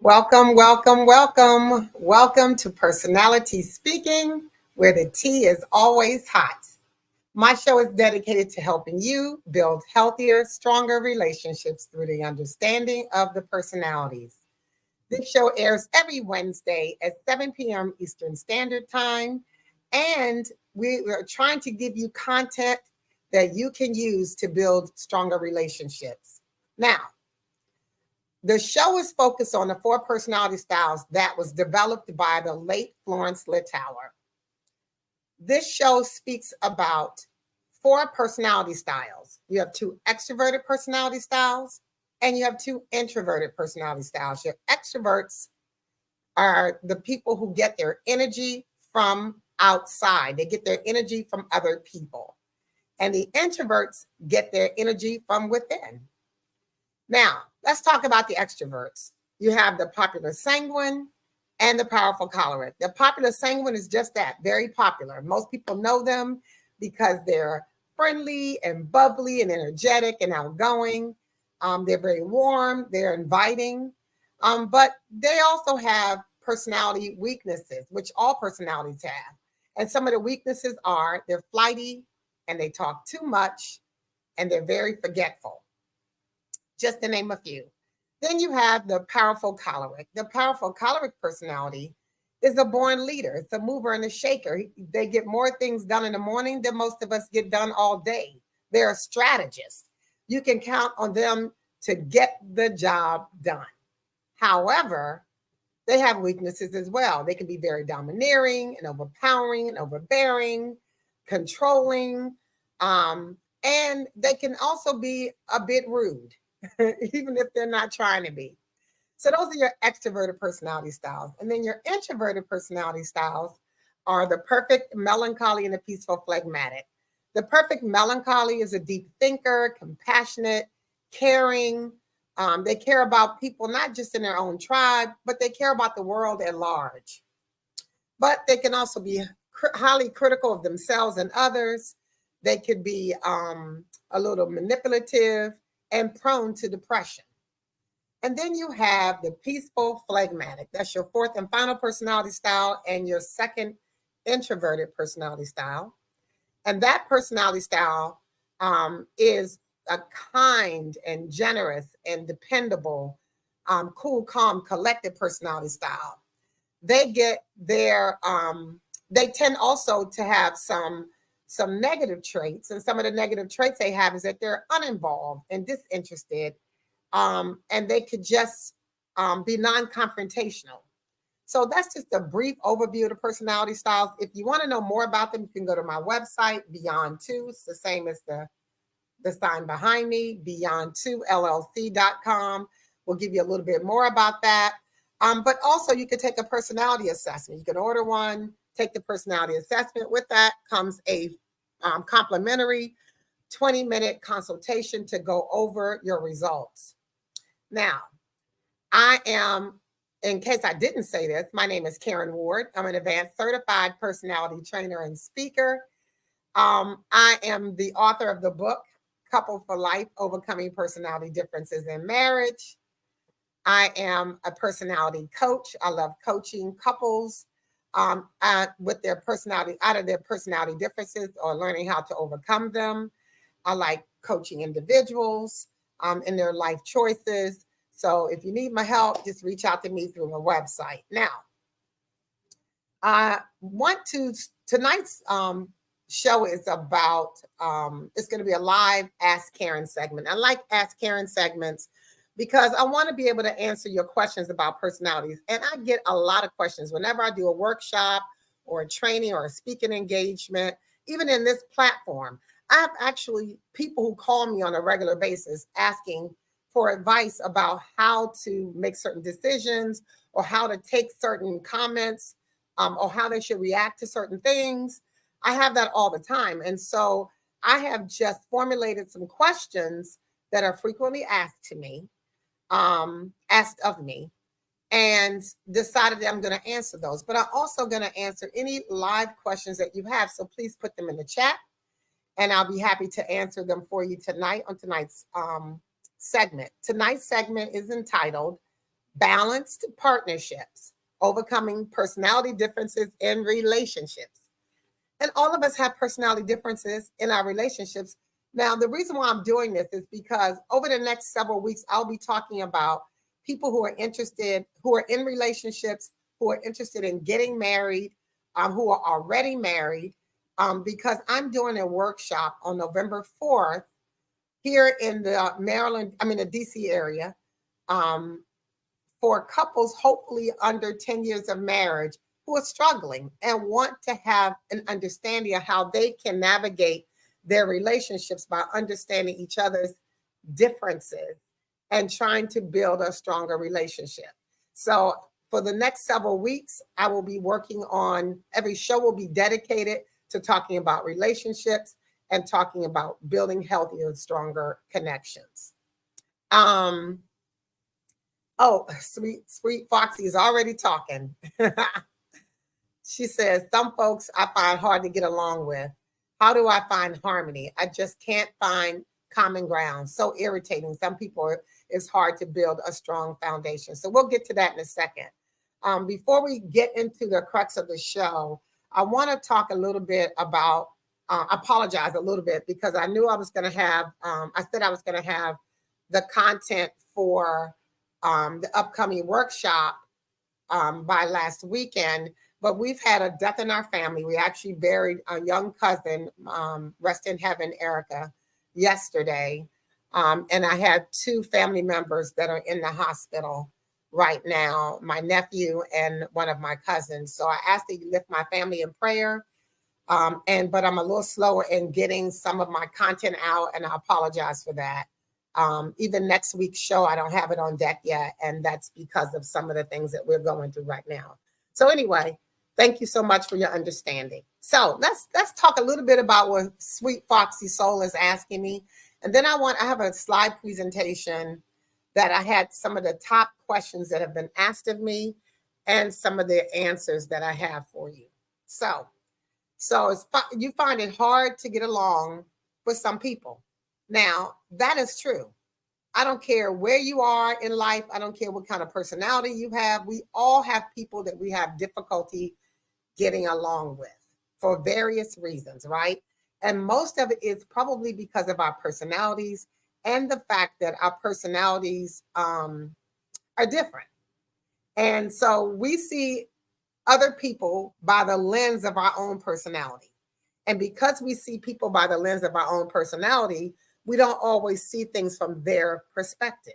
Welcome, welcome, welcome. Welcome to Personality Speaking, where the tea is always hot. My show is dedicated to helping you build healthier, stronger relationships through the understanding of the personalities. This show airs every Wednesday at 7 p.m. Eastern Standard Time, and we are trying to give you content that you can use to build stronger relationships. Now, the show is focused on the four personality styles that was developed by the late Florence Littauer. This show speaks about four personality styles. You have two extroverted personality styles and you have two introverted personality styles. Your extroverts are the people who get their energy from outside. They get their energy from other people. And the introverts get their energy from within. Now, let's talk about the extroverts. You have the popular sanguine and the powerful choleric. The popular sanguine is just that, very popular. Most people know them because they're friendly and bubbly and energetic and outgoing. They're very warm, they're inviting, but they also have personality weaknesses, which all personalities have. And some of the weaknesses are they're flighty and they talk too much and they're very forgetful, just to name a few. Then you have the powerful choleric. The powerful choleric personality is a born leader. It's a mover and a shaker. They get more things done in the morning than most of us get done all day. They're a strategist. You can count on them to get the job done. However, they have weaknesses as well. They can be very domineering and overpowering and overbearing, controlling, and they can also be a bit rude, even if they're not trying to be. So those are your extroverted personality styles. And then your introverted personality styles are the perfect melancholy and the peaceful phlegmatic. The perfect melancholy is a deep thinker, compassionate, caring. They care about people, not just in their own tribe, but they care about the world at large. But they can also be highly critical of themselves and others. They could be a little manipulative and prone to depression. And then you have the peaceful phlegmatic. That's your fourth and final personality style and your second introverted personality style. And that personality style is a kind and generous and dependable, cool, calm, collected personality style. They get their, they tend also to have some negative traits, and some of the negative traits they have is that they're uninvolved and disinterested, and they could just be non-confrontational. So that's just a brief overview of the personality styles. If you want to know more about them, you can go to my website, Beyond Two. It's the same as the sign behind me, beyond2llc.com. We'll give you a little bit more about that. But also you can take a personality assessment. You can order one, take the personality assessment. With that comes a complimentary 20-minute consultation to go over your results. Now, I am, in case I didn't say this, my name is Karen Ward. I'm an advanced certified personality trainer and speaker. I am the author of the book, Couple for Life, Overcoming Personality Differences in Marriage. I am a personality coach. I love coaching couples with their personality, out of their personality differences or learning how to overcome them. I like coaching individuals in their life choices. So if you need my help, just reach out to me through my website. Now, I want to, tonight's show is about, it's going to be a live Ask Karen segment. I like Ask Karen segments because I want to be able to answer your questions about personalities. And I get a lot of questions whenever I do a workshop or a training or a speaking engagement, even in this platform. I have actually people who call me on a regular basis asking for advice about how to make certain decisions or how to take certain comments or how they should react to certain things. I have that all the time. And so I have just formulated some questions that are frequently asked of me, and decided that I'm going to answer those. But I'm also going to answer any live questions that you have. So please put them in the chat, and I'll be happy to answer them for you tonight on tonight's segment. Tonight's segment is entitled balanced partnerships, overcoming personality differences in relationships. And all of us have personality differences in our relationships. Now, the reason why I'm doing this is because over the next several weeks, I'll be talking about people who are interested, who are in relationships, who are interested in getting married, who are already married, because I'm doing a workshop on November 4th here in the the DC area, um, for couples, hopefully under 10 years of marriage, who are struggling and want to have an understanding of how they can navigate their relationships by understanding each other's differences and trying to build a stronger relationship. So, for the next several weeks, I will be working on, every show will be dedicated to talking about relationships and talking about building healthier, stronger connections. Um, oh, sweet Foxy is already talking. She says, some folks I find hard to get along with. How do I find harmony? I just can't find common ground. So irritating. Some people, it's hard to build a strong foundation. So we'll get to that in a second. Before we get into the crux of the show, I want to talk a little bit about, apologize a little bit because I knew I was going to have, I said I was going to have the content for the upcoming workshop by last weekend, but we've had a death in our family. We actually buried a young cousin, rest in heaven, Erica, yesterday. And I had two family members that are in the hospital right now, my nephew and one of my cousins. So I asked that you lift my family in prayer. But I'm a little slower in getting some of my content out, and I apologize for that. Even next week's show, I don't have it on deck yet, and that's because of some of the things that we're going through right now. So anyway, thank you so much for your understanding. So let's talk a little bit about what Sweet Foxy Soul is asking me, and then I have a slide presentation that I had some of the top questions that have been asked of me, and some of the answers that I have for you. So you find it hard to get along with some people. Now, that is true. I don't care where you are in life. I don't care what kind of personality you have. We all have people that we have difficulty getting along with for various reasons, right? And most of it is probably because of our personalities and the fact that our personalities are different. And so we see other people by the lens of our own personality. And because we see people by the lens of our own personality, we don't always see things from their perspective.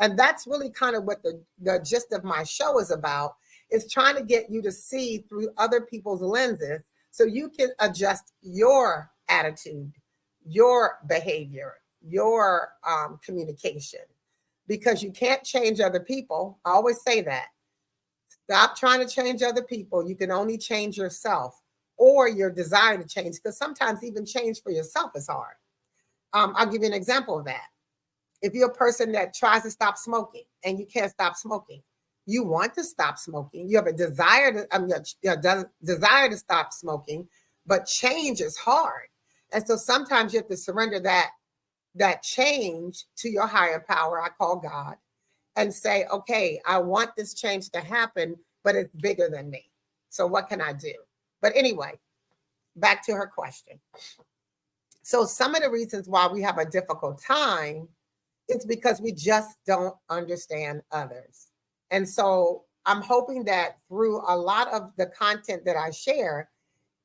And that's really kind of what the gist of my show is about, is trying to get you to see through other people's lenses so you can adjust your attitude, your behavior, your communication, because you can't change other people. I always say that. Stop trying to change other people. You can only change yourself or your desire to change, because sometimes even change for yourself is hard. I'll give you an example of that. If you're a person that tries to stop smoking and you can't stop smoking, you want to stop smoking. You have a desire to stop smoking, but change is hard. And so sometimes you have to surrender that change to your higher power, I call God, and say, okay, I want this change to happen, but it's bigger than me. So what can I do? But anyway, back to her question. So some of the reasons why we have a difficult time is because we just don't understand others. And so I'm hoping that through a lot of the content that I share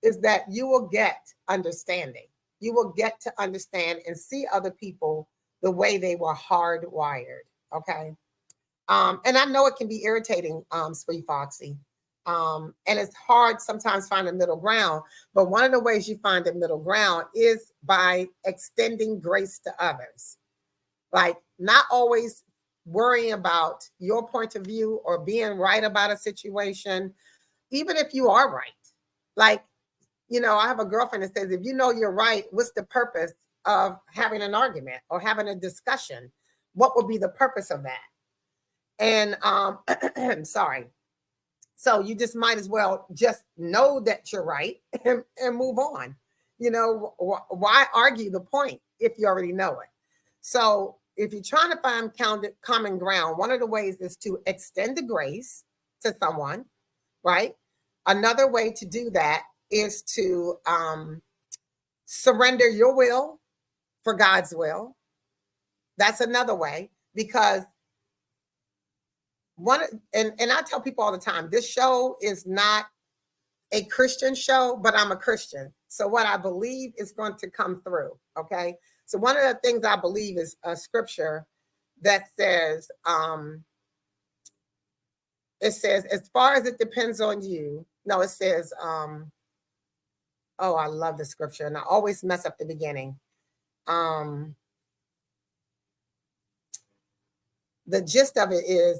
is that you will get understanding. You will get to understand and see other people the way they were hardwired. Okay. And I know it can be irritating, Sweet Foxy. And it's hard sometimes find a middle ground. But one of the ways you find a middle ground is by extending grace to others. Like not always worrying about your point of view or being right about a situation, even if you are right. Like, I have a girlfriend that says, if you know you're right, what's the purpose of having an argument or having a discussion? What would be the purpose of that? And sorry. So you just might as well just know that you're right and move on. Why argue the point if you already know it? So if you're trying to find common ground, one of the ways is to extend the grace to someone, right? Another way to do that is to surrender your will for God's will. That's another way, because and I tell people all the time, this show is not a Christian show, but I'm a Christian. So what I believe is going to come through. Okay. So one of the things I believe is a scripture that says, it says, as far as it depends on you. No, it says, oh, I love the scripture and I always mess up the beginning. The gist of it is,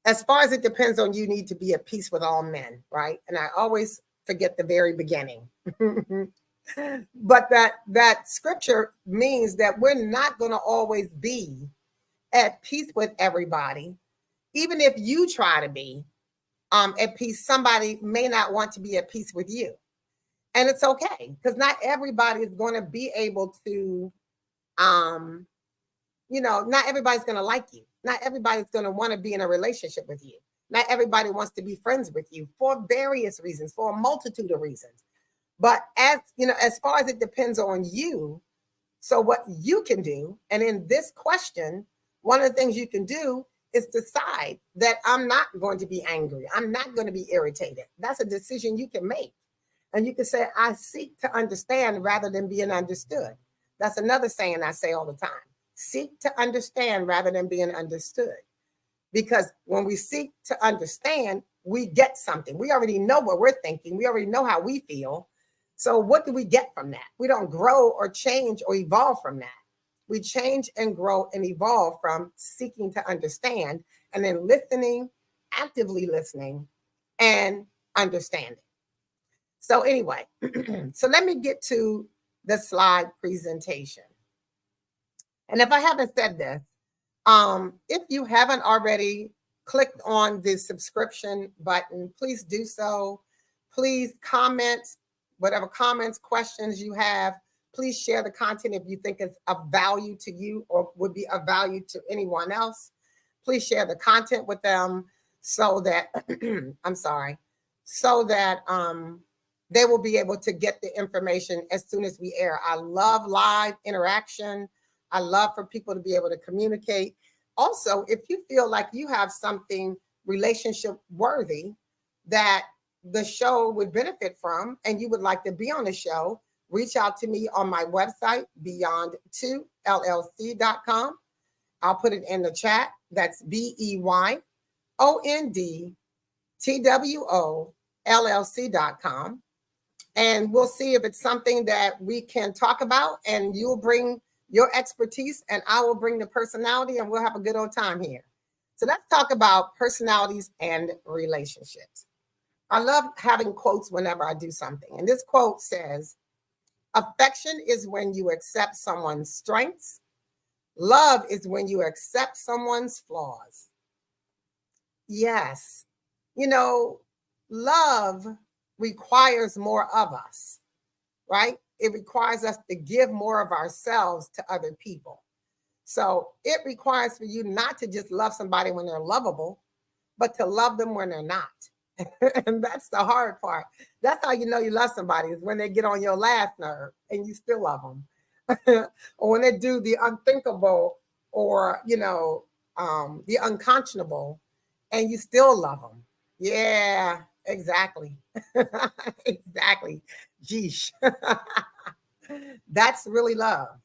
as far as it depends on you, need to be at peace with all men, right? And I always forget the very beginning. But that scripture means that we're not going to always be at peace with everybody. Even if you try to be at peace, somebody may not want to be at peace with you. And it's okay, because not everybody is going to be able to, not everybody's going to like you. Not everybody's going to want to be in a relationship with you. Not everybody wants to be friends with you for various reasons, for a multitude of reasons. But as far as it depends on you, so what you can do, and in this question, one of the things you can do is decide that I'm not going to be angry. I'm not going to be irritated. That's a decision you can make. And you can say, I seek to understand rather than being understood. That's another saying I say all the time. Seek to understand rather than being understood. Because when we seek to understand, we get something. We already know what we're thinking. We already know how we feel. So what do we get from that? We don't grow or change or evolve from that. We change and grow and evolve from seeking to understand, and then listening, actively listening, and understanding. So anyway, so let me get to the slide presentation. And if I haven't said this, if you haven't already clicked on the subscription button, please do so. Please comment whatever comments, questions you have. Please share the content if you think it's of value to you or would be of value to anyone else. Please share the content with them so that, so that they will be able to get the information as soon as we air. I love live interaction. I love for people to be able to communicate. Also, if you feel like you have something relationship worthy that the show would benefit from and you would like to be on the show, reach out to me on my website, beyond2llc.com. I'll put it in the chat. That's BEYONDTWOLLC.com. And we'll see if it's something that we can talk about, and you'll bring your expertise and I will bring the personality, and we'll have a good old time here. So let's talk about personalities and relationships. I love having quotes whenever I do something. And this quote says, affection is when you accept someone's strengths. Love is when you accept someone's flaws. Yes. Love requires more of us, right? It requires us to give more of ourselves to other people. So it requires for you not to just love somebody when they're lovable, but to love them when they're not. And that's the hard part. That's how you know you love somebody, is when they get on your last nerve and you still love them. Or when they do the unthinkable or, the unconscionable and you still love them. Yeah, exactly. Exactly. Geesh. That's really love.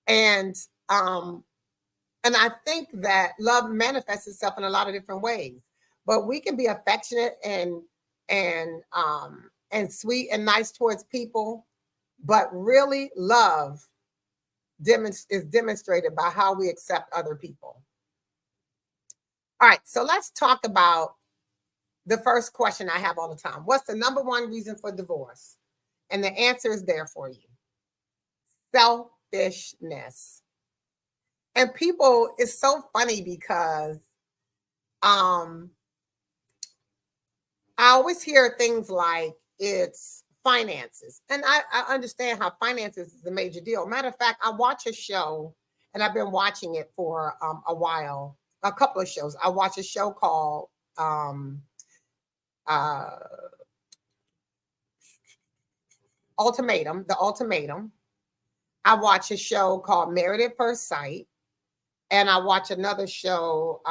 And I think that love manifests itself in a lot of different ways. But we can be affectionate and sweet and nice towards people, but really love is demonstrated by how we accept other people. All right, so let's talk about the first question I have all the time. What's the number one reason for divorce? And the answer is there for you. Selfishness. And people, it's so funny because I always hear things like it's finances. And I understand how finances is a major deal. Matter of fact, I watch a show and I've been watching it for a while, a couple of shows. I watch a show called uh, The Ultimatum. I watch a show called Married at First Sight, and I watch another show.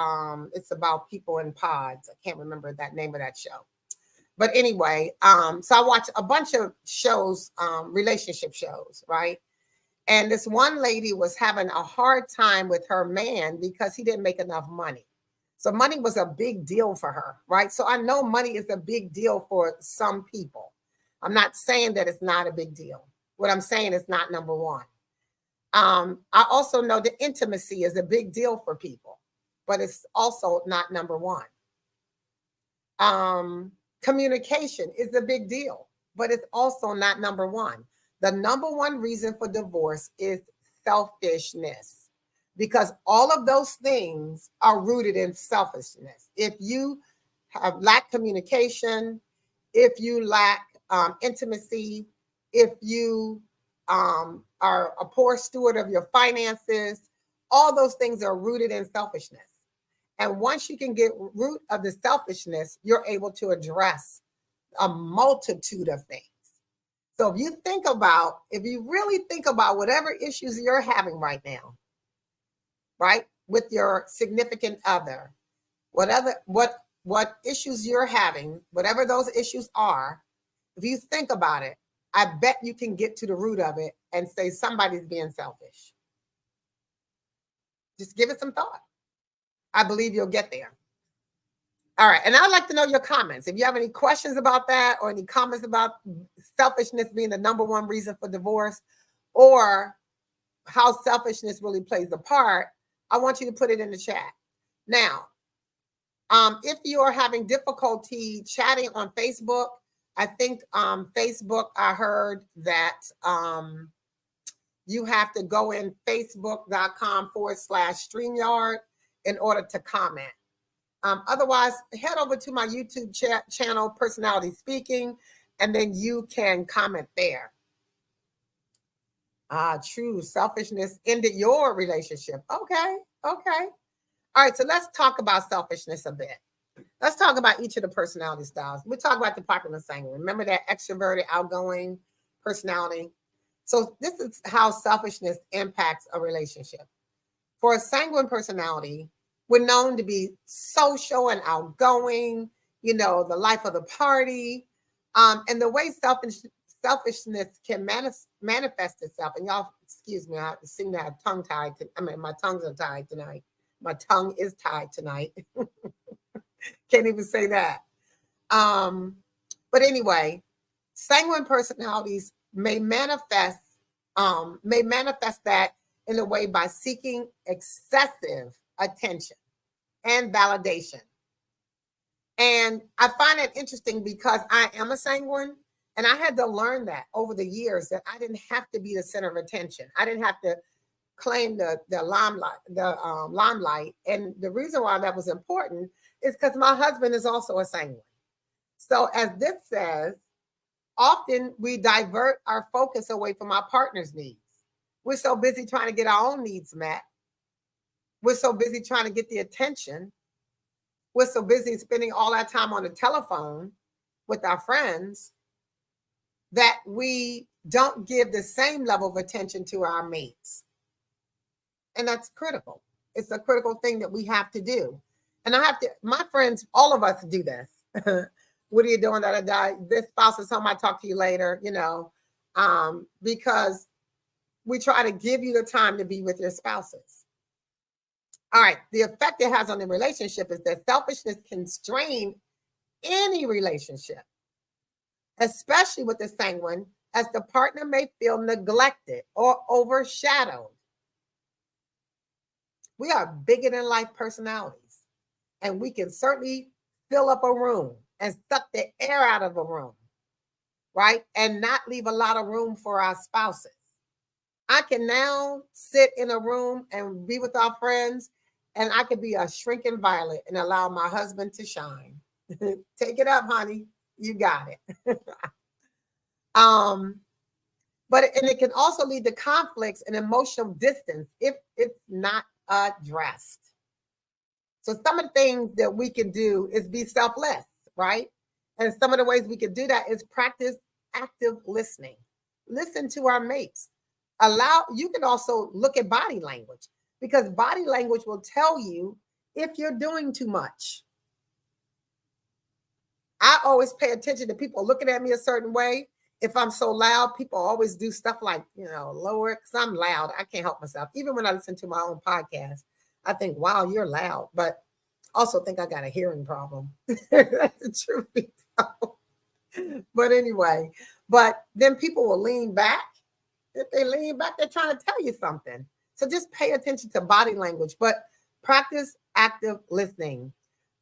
It's about people in pods. I can't remember that name of that show. But anyway, so I watch a bunch of shows, relationship shows, right? And this one lady was having a hard time with her man because he didn't make enough money. So money was a big deal for her, right? So I know money is a big deal for some people. I'm not saying that it's not a big deal. What I'm saying is not number one. I also know that intimacy is a big deal for people, but it's also not number one. Communication is a big deal, but it's also not number one. The number one reason for divorce is selfishness, because all of those things are rooted in selfishness. If you have lack communication, if you lack intimacy, if you are a poor steward of your finances, all those things are rooted in selfishness. And once you can get root of the selfishness, you're able to address a multitude of things. So if you really think about whatever issues you're having right now, right, with your significant other, what issues you're having, whatever those issues are, if you think about it, I bet you can get to the root of it and say somebody's being selfish. Just give it some thought. I believe you'll get there. All right. And I'd like to know your comments. If you have any questions about that or any comments about selfishness being the number one reason for divorce, or how selfishness really plays a part, I want you to put it in the chat. Now, if you are having difficulty chatting on Facebook, I think Facebook, I heard that you have to go in facebook.com/StreamYard in order to comment. Otherwise, head over to my YouTube channel, Personality Speaking, and then you can comment there. True. Selfishness ended your relationship. Okay. All right. So let's talk about selfishness a bit. Let's talk about each of the personality styles. We talk about the popular sanguine. Remember that extroverted, outgoing personality? So this is how selfishness impacts a relationship. For a sanguine personality, we're known to be social and outgoing, the life of the party. And the way selfishness can manifest itself. And y'all, excuse me, I seem to have tongue tied. My tongues are tied tonight. My tongue is tied tonight. Can't even say that. But anyway, sanguine personalities may manifest that in a way by seeking excessive attention and validation. And I find it interesting because I am a sanguine, and I had to learn that over the years, that I didn't have to be the center of attention. I didn't have to claim the limelight. And the reason why that was important is because my husband is also a sanguine. So as this says, often we divert our focus away from our partner's needs. We're so busy trying to get our own needs met. We're so busy trying to get the attention. We're so busy spending all our time on the telephone with our friends that we don't give the same level of attention to our mates. And that's critical. It's a critical thing that we have to do. And my friends, all of us do this. What are you doing? This spouse is home, I talk to you later, because we try to give you the time to be with your spouses. All right. The effect it has on the relationship is that selfishness can strain any relationship, especially with the sanguine, as the partner may feel neglected or overshadowed. We are bigger than life personalities, and we can certainly fill up a room and suck the air out of a room, right? And not leave a lot of room for our spouses. I can now sit in a room and be with our friends, and I could be a shrinking violet and allow my husband to shine. Take it up, honey. You got it. But And it can also lead to conflicts and emotional distance if it's not addressed. So some of the things that we can do is be selfless, right? And some of the ways we can do that is practice active listening. Listen to our mates. You can also look at body language, because body language will tell you if you're doing too much. I always pay attention to people looking at me a certain way. If I'm so loud, people always do stuff like, lower it, because I'm loud. I can't help myself. Even when I listen to my own podcast, I think, wow, you're loud. But also think I got a hearing problem. That's the truth be told. But anyway, then people will lean back. If they lean back, they're trying to tell you something. So just pay attention to body language, but practice active listening.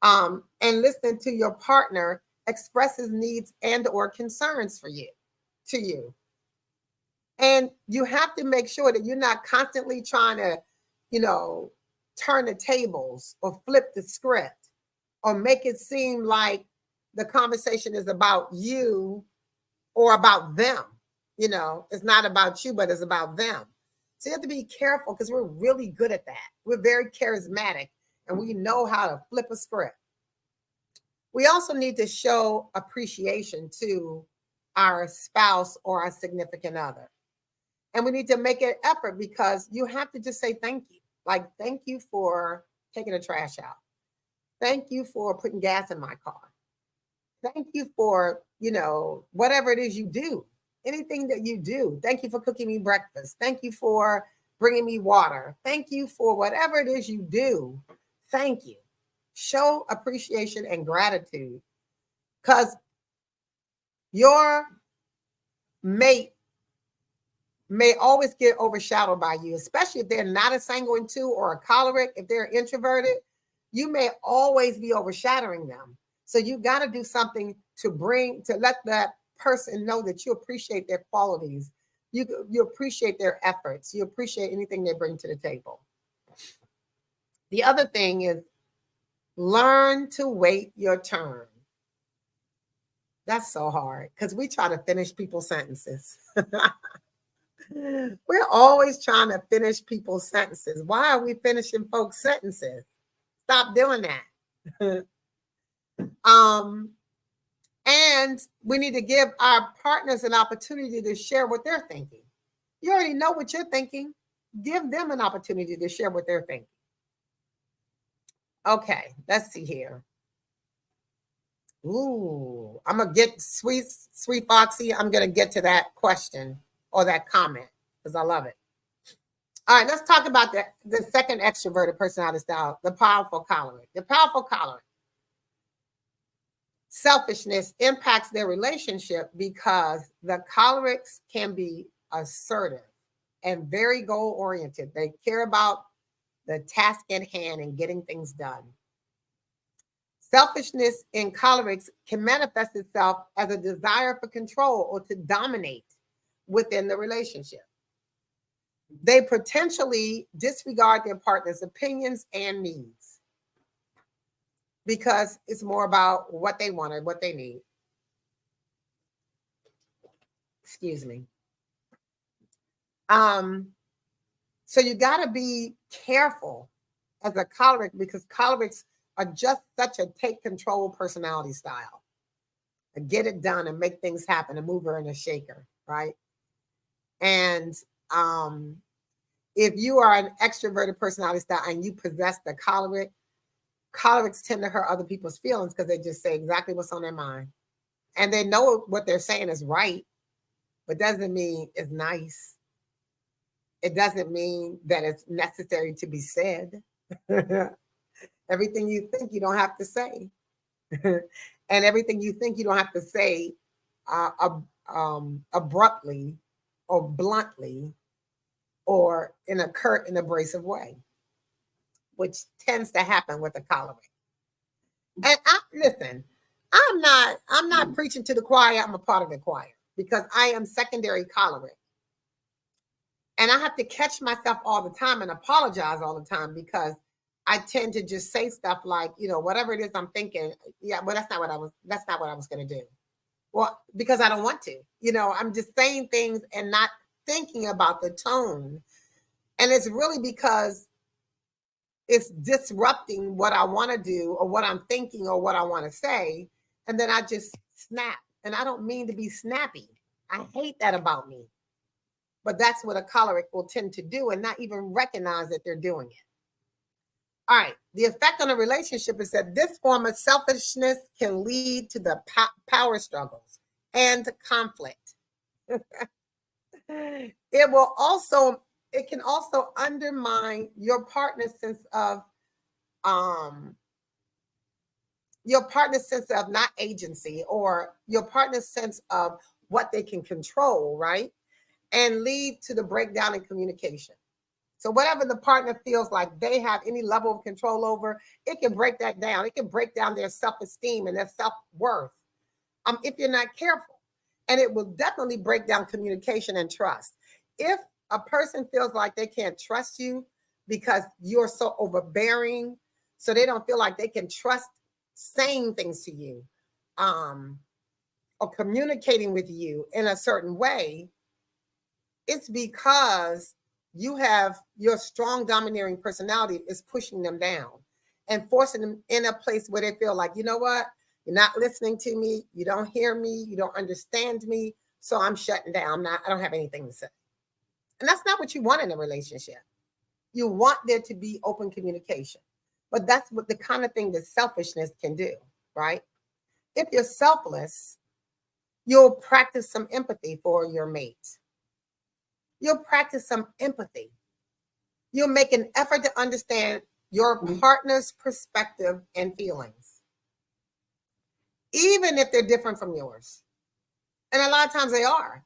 And listening to your partner expresses needs and or concerns to you. And you have to make sure that you're not constantly trying to, turn the tables or flip the script or make it seem like the conversation is about you or about them. It's not about you, but it's about them. So you have to be careful, because we're really good at that. We're very charismatic and we know how to flip a script. We also need to show appreciation to our spouse or our significant other. And we need to make an effort, because you have to just say thank you. Like, thank you for taking the trash out. Thank you for putting gas in my car. Thank you for, whatever it is you do, anything that you do. Thank you for cooking me breakfast. Thank you for bringing me water. Thank you for whatever it is you do. Thank you. Show appreciation and gratitude, because your mate may always get overshadowed by you, especially if they're not a sanguine 2 or a choleric. If they're introverted, you may always be overshadowing them. So you got to do something to let that person know that you appreciate their qualities. You appreciate their efforts. You appreciate anything they bring to the table. The other thing is, learn to wait your turn. That's so hard, because we try to finish people's sentences. We're always trying to finish people's sentences. Why are we finishing folks' sentences? Stop doing that. And we need to give our partners an opportunity to share what they're thinking. You already know what you're thinking. Give them an opportunity to share what they're thinking. Okay, let's see here. Ooh, I'm going to get sweet Foxy. I'm going to get to that question or that comment, because I love it. All right, let's talk about the second extroverted personality style, the powerful choleric. The powerful choleric. Selfishness impacts their relationship, because the cholerics can be assertive and very goal-oriented. They care about the task at hand and getting things done. Selfishness in cholerics can manifest itself as a desire for control or to dominate within the relationship. They potentially disregard their partner's opinions and needs, because it's more about what they want or what they need. Excuse me. So you got to be careful as a choleric, because cholerics are just such a take control personality style. Get it done and make things happen, a mover and a shaker, right? And if you are an extroverted personality style and you possess the cholerics tend to hurt other people's feelings, because they just say exactly what's on their mind. And they know what they're saying is right, but doesn't mean it's nice. It doesn't mean that it's necessary to be said. Everything you think, you don't have to say. And everything you think, you don't have to say abruptly or bluntly or in a curt and abrasive way, which tends to happen with a choleric. And listen, I'm not preaching to the choir. I'm a part of the choir, because I am secondary choleric. And I have to catch myself all the time and apologize all the time, because I tend to just say stuff like, whatever it is I'm thinking. Yeah, but that's not what I was going to do. Well, because I don't want to. I'm just saying things and not thinking about the tone. And it's really because it's disrupting what I want to do or what I'm thinking or what I want to say. And then I just snap. And I don't mean to be snappy. I hate that about me. But that's what a choleric will tend to do and not even recognize that they're doing it. All right. The effect on a relationship is that this form of selfishness can lead to the power struggles and conflict. It can also undermine your partner's sense of not agency, or your partner's sense of what they can control, right? And lead to the breakdown in communication. So whatever the partner feels like they have any level of control over, it can break that down. It can break down their self-esteem and their self-worth if you're not careful. And it will definitely break down communication and trust. If a person feels like they can't trust you because you're so overbearing, so they don't feel like they can trust saying things to you or communicating with you in a certain way, it's because your strong domineering personality is pushing them down and forcing them in a place where they feel like, you know what? You're not listening to me. You don't hear me. You don't understand me. So I'm shutting down. I don't have anything to say. And that's not what you want in a relationship. You want there to be open communication. But that's what the kind of thing that selfishness can do, right? If you're selfless, you'll practice some empathy for your mate. You'll practice some empathy. You'll make an effort to understand your partner's perspective and feelings, even if they're different from yours. And a lot of times they are.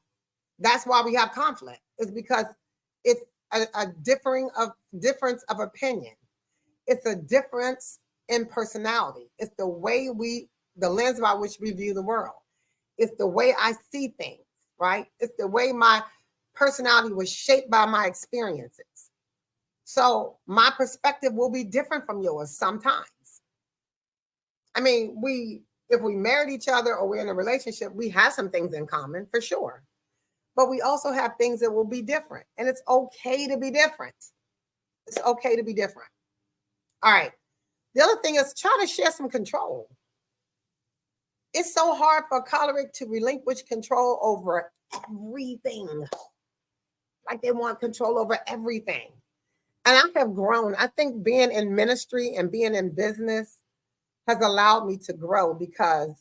That's why we have conflict, is because it's a difference of opinion. It's a difference in personality. It's the lens by which we view the world. It's the way I see things, right? It's the way my personality was shaped by my experiences. So my perspective will be different from yours sometimes. I mean, if we married each other or we're in a relationship, we have some things in common for sure. But we also have things that will be different. And it's okay to be different. It's okay to be different. All right. The other thing is try to share some control. It's so hard for a choleric to relinquish control over everything. Like they want control over everything. And I have grown. I think being in ministry and being in business has allowed me to grow, because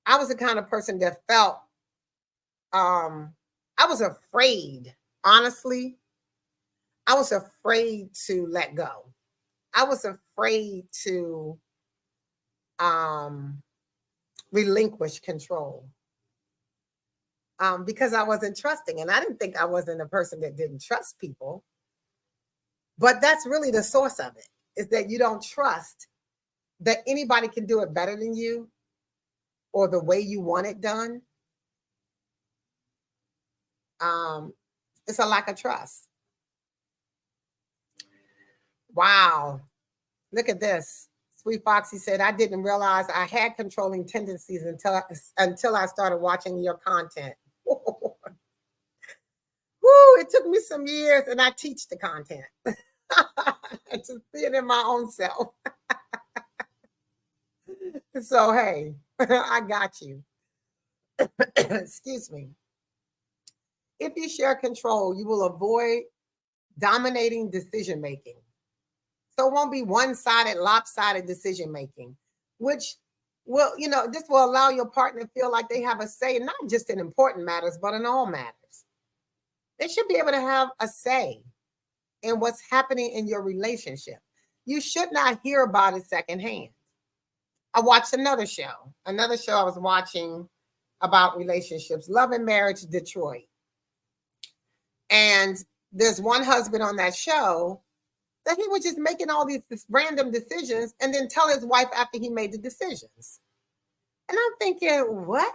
I was the kind of person that felt I was afraid, honestly. I was afraid to let go. I was afraid to relinquish control because I wasn't trusting. And I didn't think I wasn't a person that didn't trust people. But that's really the source of it, is that you don't trust that anybody can do it better than you or the way you want it done. It's a lack of trust. Wow. Look at this. Sweet Foxy said, I didn't realize I had controlling tendencies until I started watching your content. Woo, it took me some years, and I teach the content to see it in my own self. So, hey, I got you. Excuse me. If you share control, you will avoid dominating decision making. So it won't be one-sided, lopsided decision making, which this will allow your partner to feel like they have a say, not just in important matters, but in all matters. They should be able to have a say in what's happening in your relationship. You should not hear about it secondhand. I watched another show I was watching about relationships, Love and Marriage Detroit. And there's one husband on that show that he was just making all these random decisions and then tell his wife after he made the decisions. And I'm thinking, what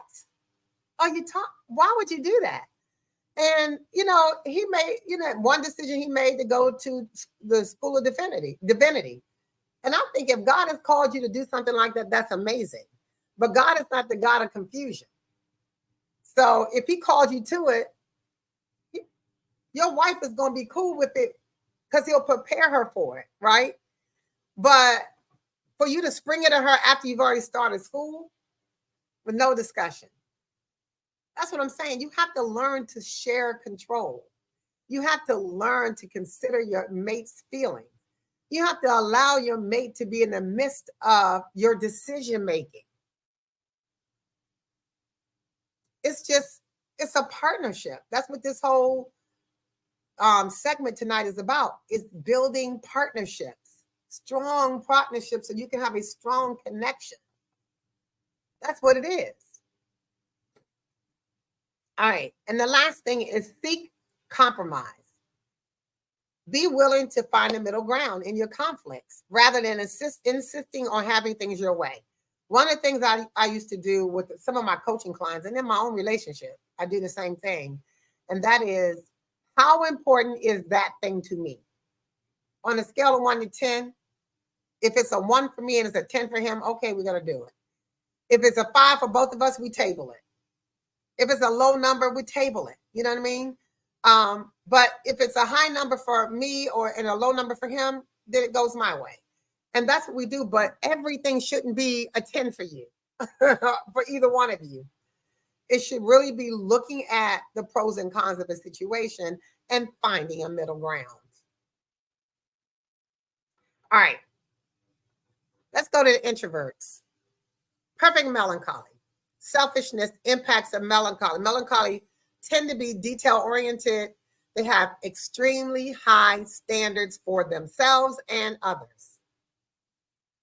are you talking? Why would you do that? And, he made, one decision he made to go to the School of Divinity. And I think if God has called you to do something like that, that's amazing. But God is not the God of confusion. So if he called you to it, Your wife is going to be cool with it because he'll prepare her for it, right? But for you to spring it on her after you've already started school with no discussion, that's what I'm saying. You have to learn to share control. You have to learn to consider your mate's feelings. You have to allow your mate to be in the midst of your decision making. It's a partnership. That's what this whole segment tonight is about. It's building partnerships, strong partnerships, so you can have a strong connection. That's what it is. All right. And the last thing is seek compromise. Be willing to find a middle ground in your conflicts rather than insisting on having things your way. One of the things I used to do with some of my coaching clients and in my own relationship, I do the same thing. And that is, how important is that thing to me? On a scale of 1 to 10, if it's a 1 for me and it's a 10 for him, okay, we're going to do it. If it's a 5 for both of us, we table it. If it's a low number, we table it. You know what I mean? But if it's a high number for me and a low number for him, then it goes my way. And that's what we do. But everything shouldn't be a 10 for you, for either one of you. It should really be looking at the pros and cons of a situation and finding a middle ground. All right. Let's go to the introverts. Perfect melancholy. Selfishness impacts of melancholy. Melancholy tend to be detail-oriented. They have extremely high standards for themselves and others.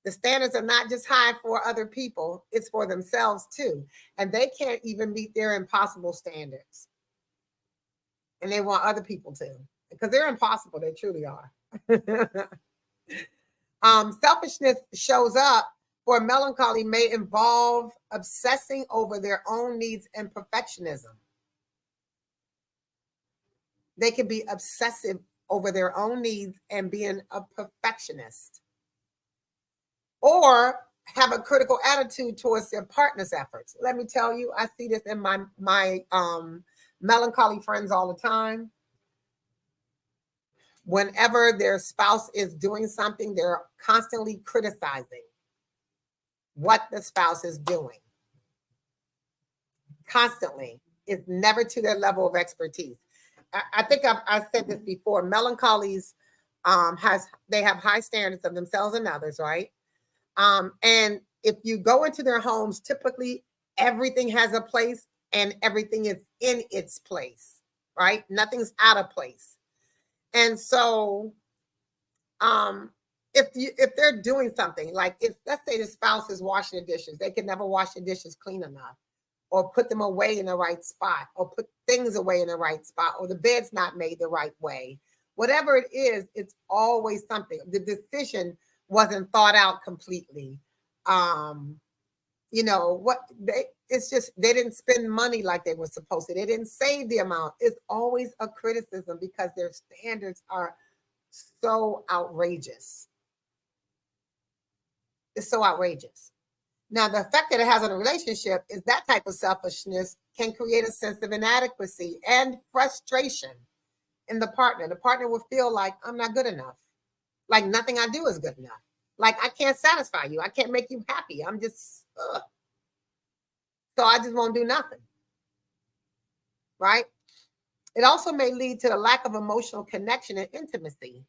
The standards are not just high for other people, it's for themselves too. And they can't even meet their impossible standards. And they want other people to, because they're impossible. They truly are. Selfishness shows up for melancholy may involve obsessing over their own needs and perfectionism. They can be obsessive over their own needs and being a perfectionist, or have a critical attitude towards their partner's efforts. Let me tell you, I see this in my melancholy friends all the time. Whenever their spouse is doing something, they're constantly criticizing what the spouse is doing. Constantly. It's never to their level of expertise. I think I've said this before. Melancholies they have high standards of themselves and others, right? And if you go into their homes, typically everything has a place and everything is in its place, right? Nothing's out of place. And so if they're doing something, like if let's say the spouse is washing the dishes, they can never wash the dishes clean enough, or put them away in the right spot, or put things away in the right spot, or the bed's not made the right way. Whatever it is, it's always something. The decision wasn't thought out completely. It's just they didn't spend money like they were supposed to. They didn't save the amount. It's always a criticism because their standards are so outrageous. It's so outrageous. Now, the effect that it has on a relationship is that type of selfishness can create a sense of inadequacy and frustration in the partner. The partner will feel like, I'm not good enough. Like nothing I do is good enough. Like I can't satisfy you. I can't make you happy. I'm just, so I just won't do nothing. Right? It also may lead to the lack of emotional connection and intimacy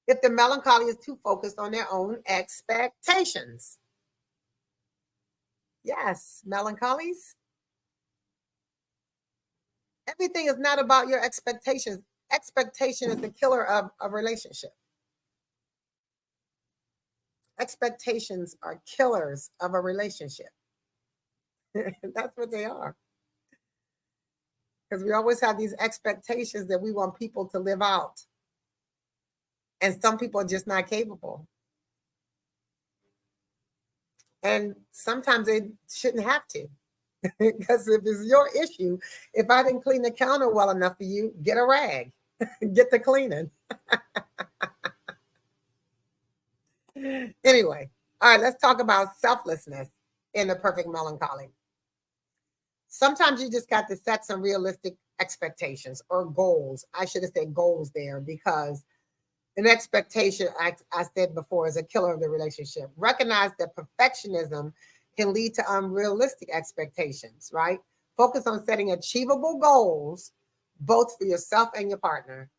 if the melancholy is too focused on their own expectations. Yes, melancholies. Everything is not about your expectations. Expectation is the killer of a relationship. Expectations are killers of a relationship. That's what they are. Because we always have these expectations that we want people to live out. And some people are just not capable. And sometimes they shouldn't have to. Because if it's your issue, if I didn't clean the counter well enough for you, get a rag. Get the cleaning. Anyway, all right, let's talk about selflessness in the perfect melancholy. Sometimes you just got to set some realistic expectations or goals. I should have said goals there, because an expectation, I said before, is a killer of the relationship. Recognize that perfectionism can lead to unrealistic expectations, right? Focus on setting achievable goals, both for yourself and your partner.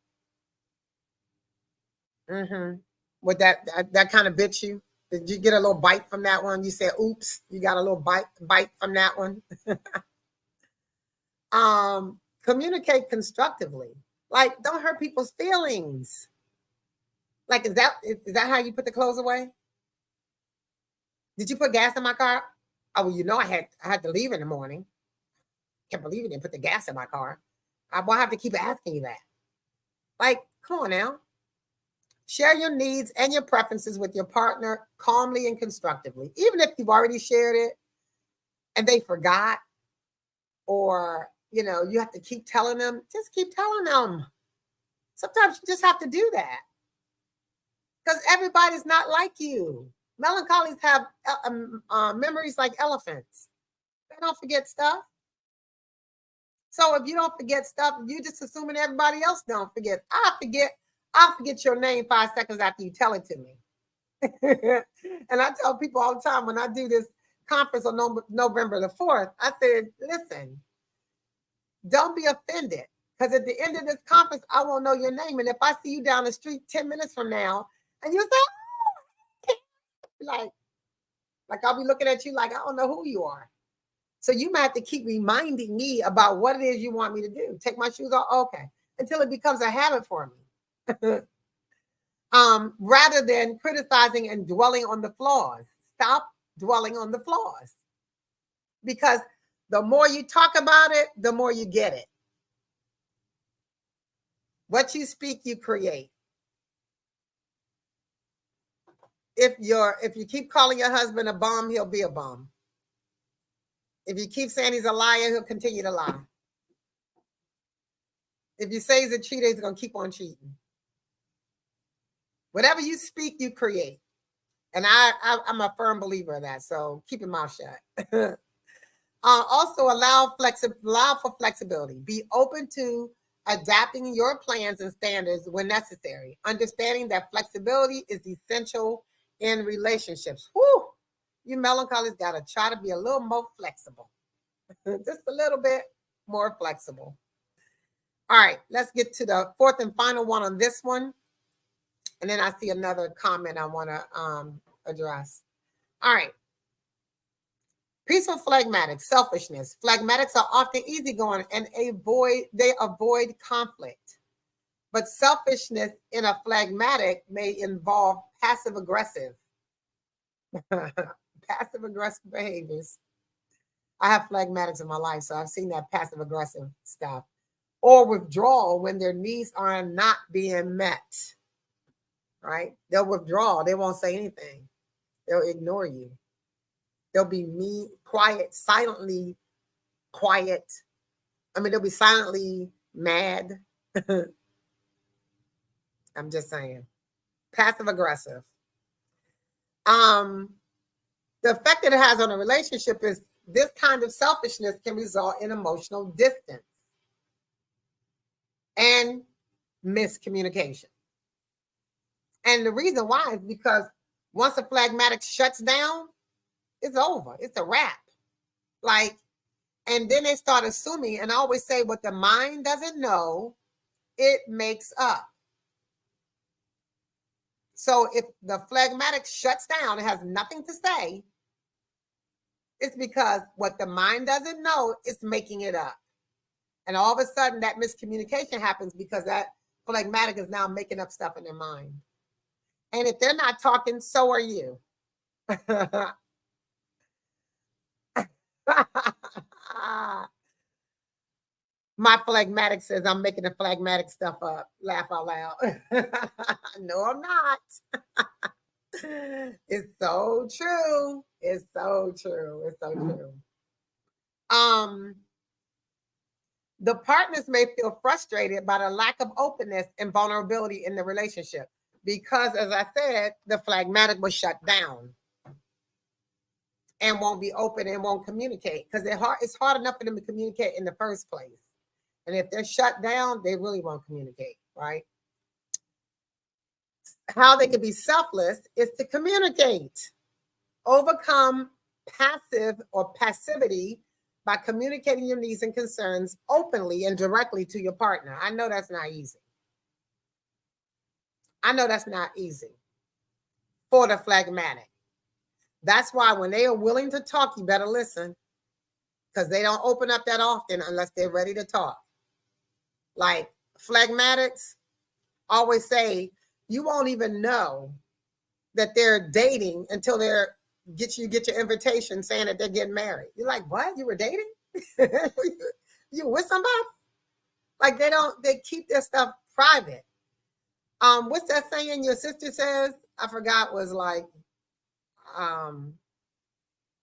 Mm-hmm. Would that kind of bit you? Did you get a little bite from that one? You said, "Oops," you got a little bite from that one. Communicate constructively. Like, don't hurt people's feelings. Like, is that how you put the clothes away? Did you put gas in my car? Oh, well, I had to leave in the morning. Can't believe you didn't put the gas in my car. Will have to keep asking you that. Like, come on now. Share your needs and your preferences with your partner calmly and constructively. Even if you've already shared it and they forgot, or you have to keep telling them, just keep telling them. Sometimes you just have to do that, because everybody's not like you. Melancholies have memories like elephants. They don't forget stuff. So if you don't forget stuff, you just assuming everybody else don't forget. I'll forget your name 5 seconds after you tell it to me. And I tell people all the time when I do this conference on November the 4th, I said, listen, don't be offended, because at the end of this conference, I won't know your name. And if I see you down the street 10 minutes from now and you say, oh, like I'll be looking at you like I don't know who you are. So you might have to keep reminding me about what it is you want me to do. Take my shoes off? Okay. Until it becomes a habit for me. Rather than criticizing and dwelling on the flaws. Stop dwelling on the flaws. Because the more you talk about it, the more you get it. What you speak, you create. If you keep calling your husband a bum, he'll be a bum. If you keep saying he's a liar, he'll continue to lie. If you say he's a cheater, he's going to keep on cheating. Whatever you speak, you create. And I'm a firm believer of that. So keep your mouth shut. Also, allow for flexibility. Be open to adapting your plans and standards when necessary. Understanding that flexibility is essential in relationships. Whew, you melancholies got to try to be a little more flexible. Just a little bit more flexible. All right, let's get to the fourth and final one on this one. And then I see another comment I want to address. All right. Peaceful phlegmatics, selfishness. Phlegmatics are often easygoing and they avoid conflict. But selfishness in a phlegmatic may involve passive aggressive behaviors. I have phlegmatics in my life, so I've seen that passive aggressive stuff. Or withdrawal when their needs are not being met. Right? They'll withdraw. They won't say anything. They'll ignore you. They'll be mean, quiet, silently quiet. I mean, they'll be silently mad. I'm just saying. Passive aggressive. The effect that it has on a relationship is this kind of selfishness can result in emotional distance and miscommunication. And the reason why is because once a phlegmatic shuts down, it's over. It's a wrap. And then they start assuming, and I always say what the mind doesn't know, it makes up. So if the phlegmatic shuts down, it has nothing to say, it's because what the mind doesn't know, it's making it up. And all of a sudden that miscommunication happens because that phlegmatic is now making up stuff in their mind. And if they're not talking, so are you. My phlegmatic says I'm making the phlegmatic stuff up. Laugh out loud. No, I'm not. It's so true. It's so true. It's so true. The partners may feel frustrated by the lack of openness and vulnerability in the relationship because, as I said, the phlegmatic was shut down and won't be open and won't communicate because it's hard enough for them to communicate in the first place. And if they're shut down, they really won't communicate, right? How they can be selfless is to communicate. Overcome passive or passivity by communicating your needs and concerns openly and directly to your partner. I know that's not easy. I know that's not easy for the phlegmatic. That's why when they are willing to talk, you better listen, because they don't open up that often unless they're ready to talk. Like phlegmatics always say, you won't even know that they're dating until they're get your invitation saying that they're getting married. You're like, what? You were dating? You with somebody? Like they keep their stuff private. What's that saying your sister says? I forgot, was like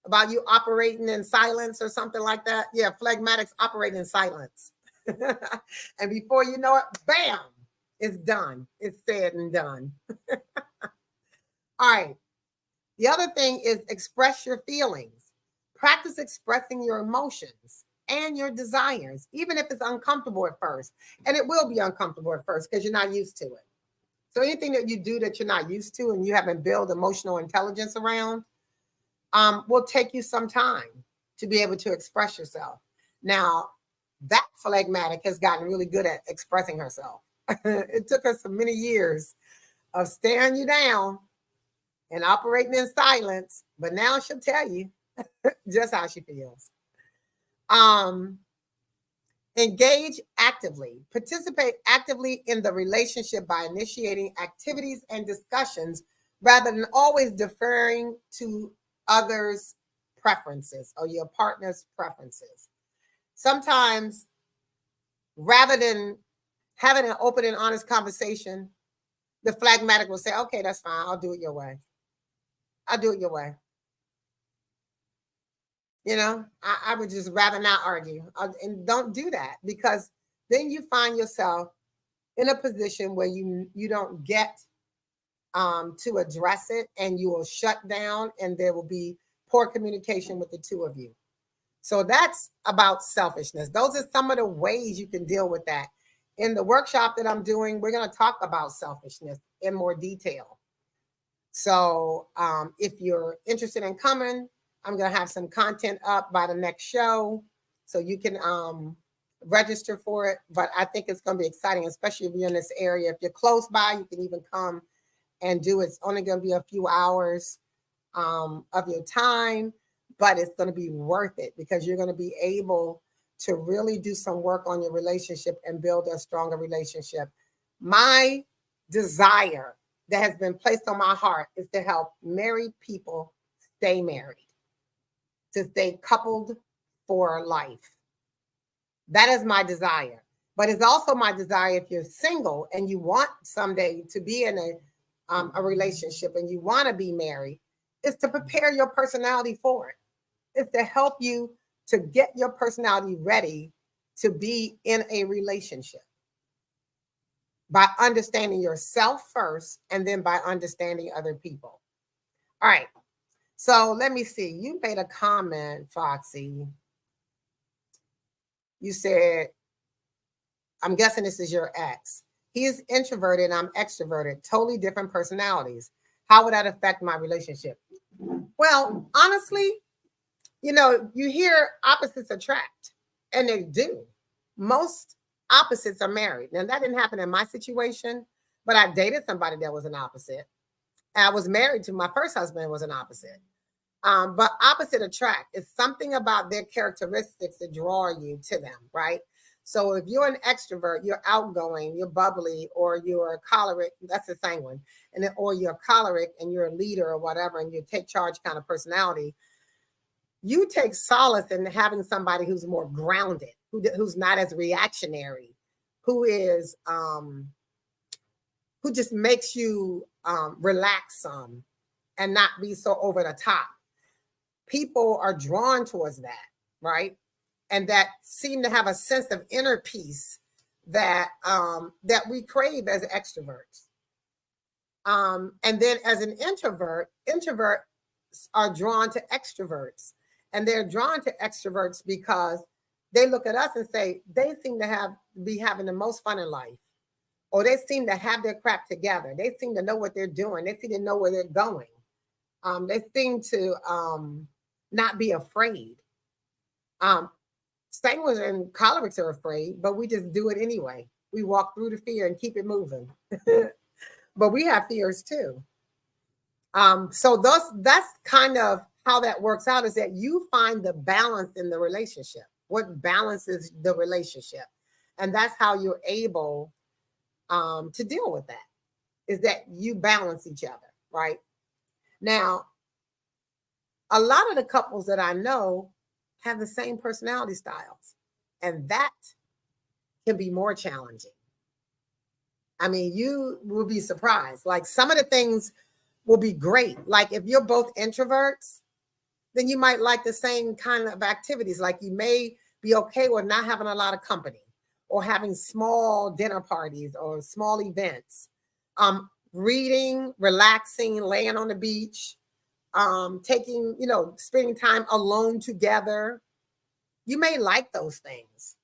about you operating in silence or something like that. Yeah, phlegmatics operate in silence. And before you know it, bam, it's done. It's said and done. All right. The other thing is express your feelings. Practice expressing your emotions and your desires, even if it's uncomfortable at first. And it will be uncomfortable at first because you're not used to it. So anything that you do that you're not used to and you haven't built emotional intelligence around, will take you some time to be able to express yourself. Now, that phlegmatic has gotten really good at expressing herself. It took her so many years of staring you down and operating in silence, but now she'll tell you just how she feels. Engage actively. Participate actively in the relationship by initiating activities and discussions rather than always deferring to others' preferences or your partner's preferences. Sometimes, rather than having an open and honest conversation, the phlegmatic will say, okay, that's fine. I'll do it your way. I'll do it your way. You know, I would just rather not argue. And don't do that, because then you find yourself in a position where you don't get to address it, and you will shut down, and there will be poor communication with the two of you. So that's about selfishness. Those are some of the ways you can deal with that. In the workshop that I'm doing, we're going to talk about selfishness in more detail. So if you're interested in coming, I'm going to have some content up by the next show, so you can register for it. But I think it's going to be exciting, especially if you're in this area. If you're close by, you can even come and do it. It's only going to be a few hours of your time, but it's going to be worth it, because you're going to be able to really do some work on your relationship and build a stronger relationship. My desire that has been placed on my heart is to help married people stay married, to stay coupled for life. That is my desire. But it's also my desire, if you're single and you want someday to be in a relationship and you want to be married, is to prepare your personality for it. It's to help you to get your personality ready to be in a relationship by understanding yourself first, and then by understanding other people. All right. So let me see. You made a comment, Foxy. You said, I'm guessing this is your ex. He is introverted and I'm extroverted, totally different personalities. How would that affect my relationship? Well, honestly, you hear opposites attract, and they do. Most opposites are married. Now, that didn't happen in my situation, but I dated somebody that was an opposite. I was married to my first husband, was an opposite. But opposite attract. It's something about their characteristics that draw you to them, right? So if you're an extrovert, you're outgoing, you're bubbly, or you're a choleric, that's the sanguine, and then, or you're choleric and you're a leader or whatever, and you take charge kind of personality, you take solace in having somebody who's more grounded, who's not as reactionary, who just makes you relax some and not be so over the top. People are drawn towards that, right? And that seem to have a sense of inner peace that we crave as extroverts. And then as an introvert, introverts are drawn to extroverts. And they're drawn to extroverts because they look at us and say, they seem to be having the most fun in life, or they seem to have their crap together. They seem to know what they're doing. They seem to know where they're going. They seem to not be afraid. Sanguines and cholerics are afraid, but we just do it anyway. We walk through the fear and keep it moving. But we have fears too. So that's kind of how that works out, is that you find the balance in the relationship. What balances the relationship? And that's how you're able to deal with that, is that you balance each other, right? Now, a lot of the couples that I know have the same personality styles, and that can be more challenging. I mean, you will be surprised. Like, some of the things will be great. Like, if you're both introverts, then you might like the same kind of activities. Like, you may be okay with not having a lot of company, or having small dinner parties or small events. Reading, relaxing, laying on the beach, taking, spending time alone together. You may like those things.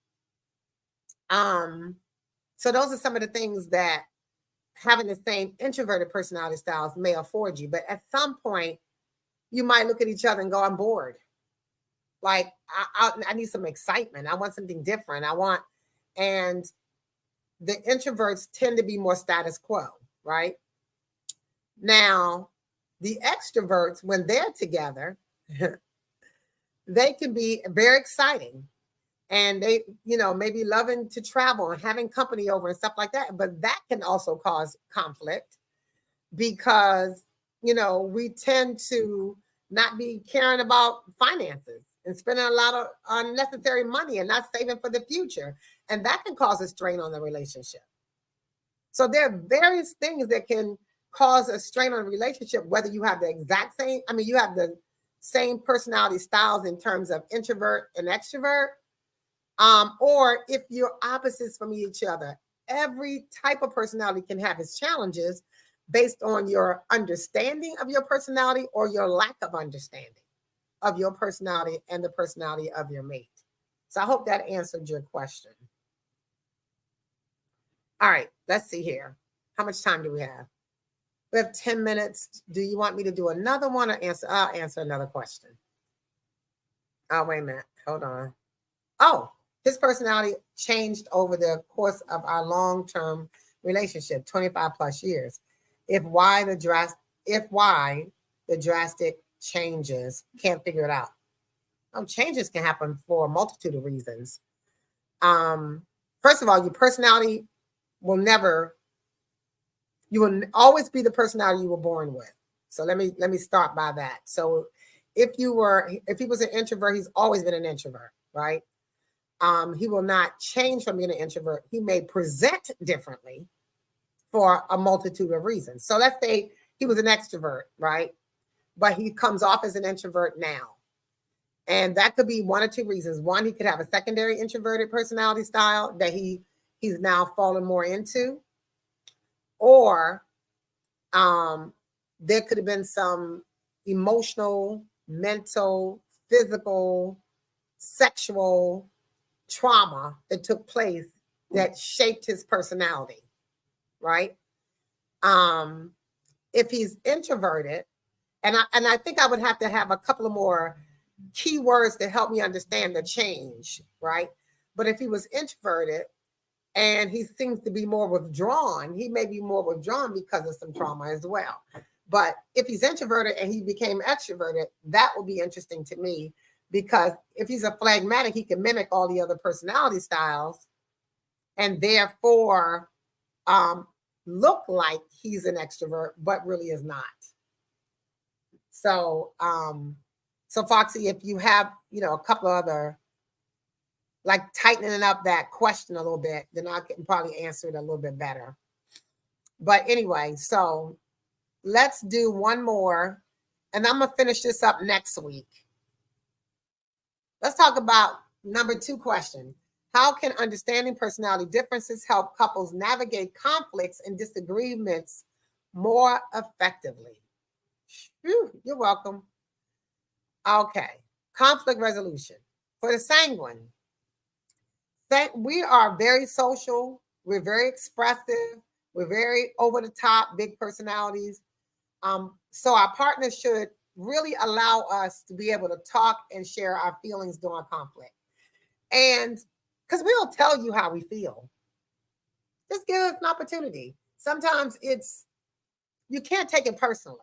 So those are some of the things that having the same introverted personality styles may afford you. But at some point, you might look at each other and go, I'm bored. Like, I need some excitement. I want something different. And the introverts tend to be more status quo, right? Now, the extroverts, when they're together, they can be very exciting. And they, maybe loving to travel and having company over and stuff like that. But that can also cause conflict, because, we tend to not be caring about finances and spending a lot of unnecessary money and not saving for the future. And that can cause a strain on the relationship. So there are various things that can cause a strain on a relationship, whether you have the exact same, you have the same personality styles in terms of introvert and extrovert, or if you're opposites from each other. Every type of personality can have its challenges based on your understanding of your personality, or your lack of understanding of your personality and the personality of your mate. So I hope that answered your question. All right, let's see here. How much time do we have? We have 10 minutes. Do you want me to do another one, or answer? I'll answer another question. Oh, wait a minute. Hold on. Oh, his personality changed over the course of our long-term relationship, 25 plus years. If why the drastic changes, can't figure it out. Changes can happen for a multitude of reasons. First of all, your personality you will always be the personality you were born with. So let me start by that. So if he was an introvert, he's always been an introvert, right? He will not change from being an introvert. He may present differently for a multitude of reasons. So let's say he was an extrovert, right? But he comes off as an introvert now. And that could be one or two reasons. One, he could have a secondary introverted personality style that he's now fallen more into. Or there could have been some emotional, mental, physical, sexual trauma that took place that shaped his personality, right? If he's introverted, and I think I would have to have a couple of more key words to help me understand the change, right? But if he was introverted and he seems to be more withdrawn, he may be more withdrawn because of some trauma as well. But if he's introverted and he became extroverted, that will be interesting to me, because if he's a phlegmatic, he can mimic all the other personality styles and therefore look like he's an extrovert, but really is not. So, Foxy, if you have, a couple of other, like tightening up that question a little bit, then I can probably answer it a little bit better. But anyway, so let's do one more, and I'm going to finish this up next week. Let's talk about number 2 question. How can understanding personality differences help couples navigate conflicts and disagreements more effectively? Whew, you're welcome. Okay. Conflict resolution. For the sanguine, We are very social. We're very expressive. We're very over the top, big personalities. So our partners should really allow us to be able to talk and share our feelings during conflict. And because we'll tell you how we feel, just give us an opportunity. Sometimes you can't take it personally.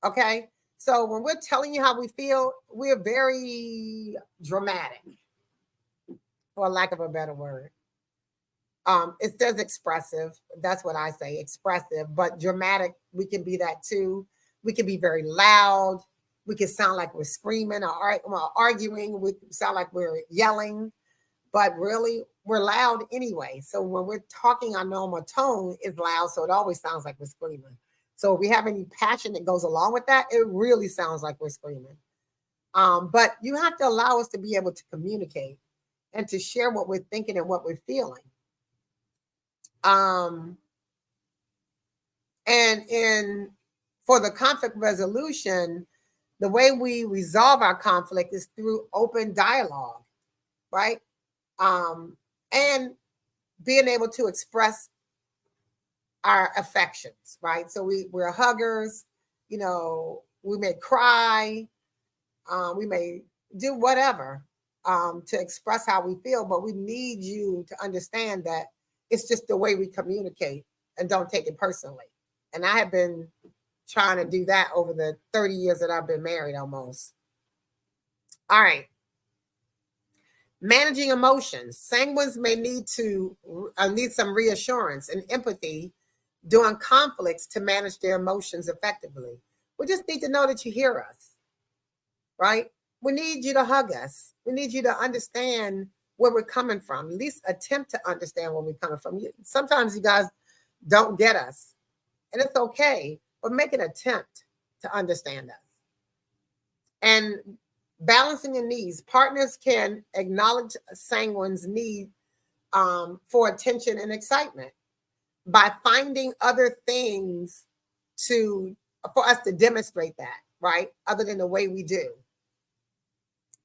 Okay. So when we're telling you how we feel, we're very dramatic, for lack of a better word. It says expressive. That's what I say, expressive, but dramatic, we can be that too. We can be very loud. We can sound like we're screaming or arguing. We sound like we're yelling, but really we're loud anyway. So when we're talking, our normal tone is loud. So it always sounds like we're screaming. So if we have any passion that goes along with that, it really sounds like we're screaming. But you have to allow us to be able to communicate and to share what we're thinking and what we're feeling. And for the conflict resolution, the way we resolve our conflict is through open dialogue, right? And being able to express our affections, right? So we're huggers, we may cry, we may do whatever to express how we feel, but we need you to understand that it's just the way we communicate and don't take it personally. And I have been trying to do that over the 30 years that I've been married almost. All right. Managing emotions. Sanguines may need some reassurance and empathy during conflicts to manage their emotions effectively. We just need to know that you hear us, right? We need you to hug us. We need you to understand where we're coming from, at least attempt to understand where we're coming from. Sometimes you guys don't get us, and it's okay, but make an attempt to understand us. And balancing the needs. Partners can acknowledge sanguine's need for attention and excitement by finding other things for us to demonstrate that, right? Other than the way we do,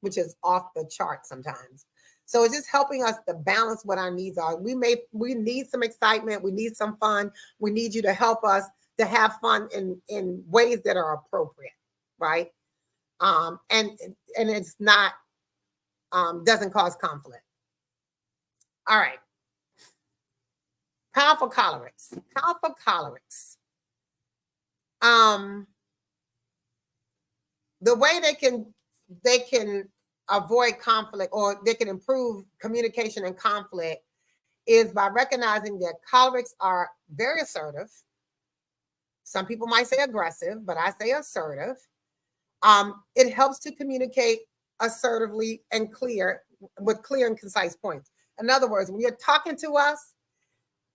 which is off the chart sometimes. So it's just helping us to balance what our needs are. We need some excitement. We need some fun. We need you to help us to have fun in ways that are appropriate, right? And it's not doesn't cause conflict. All right. Powerful cholerics. Powerful cholerics. The way they can avoid conflict, or they can improve communication and conflict, is by recognizing that cholerics are very assertive. Some people might say aggressive, but I say assertive. It helps to communicate assertively and with clear and concise points. In other words, when you're talking to us,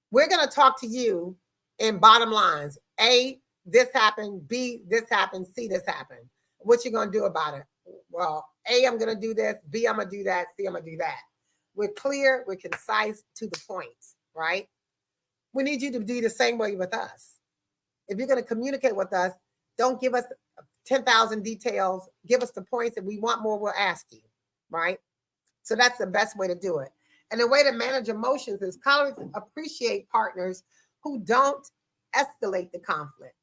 we're going to talk to you in bottom lines. A, this happened. B, this happened. C, this happened. What you going to do about it? Well, A, I'm going to do this. B, I'm going to do that. C, I'm going to do that. We're clear. We're concise, to the point, right? We need you to do the same way with us. If you're going to communicate with us, don't give us 10,000 details. Give us the points. If we want more, we'll ask you, right? So that's the best way to do it. And the way to manage emotions is cholerics appreciate partners who don't escalate the conflict.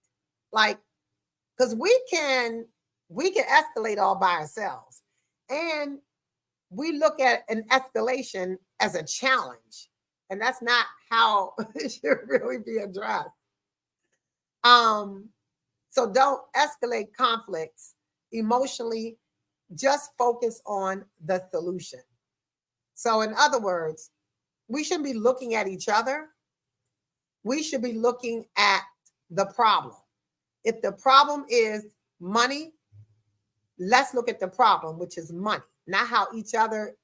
Like, because we can escalate all by ourselves. And we look at an escalation as a challenge. And that's not how it should really be addressed. So don't escalate conflicts emotionally. Just focus on the solution. So in other words, we shouldn't be looking at each other. We should be looking at the problem. If the problem is money, let's look at the problem, which is money, not how each other,